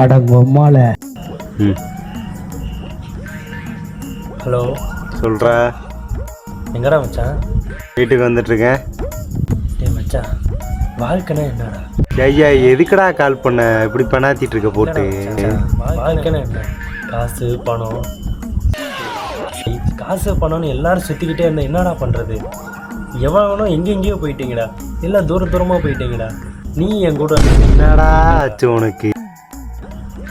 அடங்கம்மால. Hello சொல்கிறா. எங்கடா மச்சான்? வீட்டுக்கு வந்துட்டுருக்கேன். டேய் மச்சான், வாழ்க்கைனா என்னடா? ஐயா எதுக்குடா கால் பண்ண இப்படி பண்ணாத்திட்டு இருக்க போட்டு? வாழ்க்கைனா என்ன? காசு பணம். காசு பணம்னு எல்லாரும் சுற்றிக்கிட்டே இருந்தால் என்னடா பண்ணுறது? எவ்வளோ எங்கெங்கேயோ போயிட்டீங்கடா, எல்லாம் தூரமாக போயிட்டீங்கடா. நீ என் கூட என்னடா ஆச்சு உனக்கு?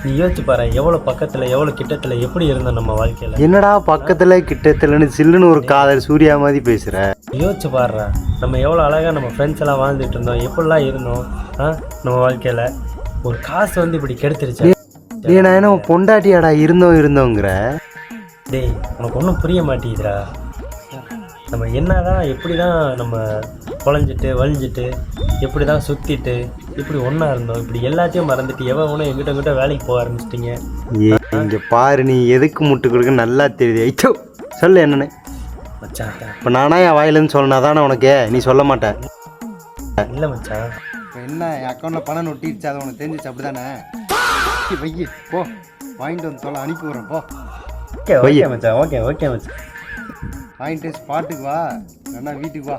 நீ யோசிச்சு பாரு, எவ்வளோ பக்கத்தில் எவ்வளோ கிட்டத்தில் எப்படி இருந்தோம் நம்ம வாழ்க்கையில். என்னடா பக்கத்தில் கிட்டத்துலன்னு சில்லுன்னு ஒரு காதல் சூர்யா மாதிரி பேசுகிற? யோசிச்சு பாடுறா, நம்ம எவ்வளோ அழகாக நம்ம ஃப்ரெண்ட்ஸ் எல்லாம் வாழ்ந்துட்டு இருந்தோம், எப்படிலாம் இருந்தோம் நம்ம வாழ்க்கையில். ஒரு காசு வந்து இப்படி கெடுத்துருச்சு. டேய் நான் என்ன பொண்டாட்டியாடா இருந்தோங்கிற? டேய் உனக்கு ஒன்றும் புரிய மாட்டேங்குதுடா. நம்ம என்னதான் எப்படி தான் நம்ம குழஞ்சிட்டு வலிஞ்சிட்டு எப்படி தான் சுற்றிட்டு இப்படி ஒன்றா இருந்தோம், இப்படி எல்லாத்தையும் மறந்துட்டு எவனும் எங்கிட்ட வேலைக்கு போக ஆரம்பிச்சிட்டிங்க. இங்கே பாரு, நீ எதுக்கு முட்டு கொடுக்க நல்லா தெரியுது. ஐயோ சொல்லு என்னன்னு மச்சான். இப்போ நானா என் வாயிலன்னு சொன்னா தானே உனக்கு? நீ சொல்ல மாட்டேன். இல்லை மச்சான். இப்போ என்ன என் அக்கௌண்ட்டில் பணம் நொட்டிடுச்சு, அது உனக்கு தெரிஞ்சிச்சு அப்படி தானே? வையி போ, வாங்கிட்டு வந்து தொலை அனுப்பி விட்றேன் போ. ஓகே மச்சான், ஓகே மச்சான். வாங்கிட்டு ஸ்பாட்டுக்கு வா, வேணா வீட்டுக்கு வா.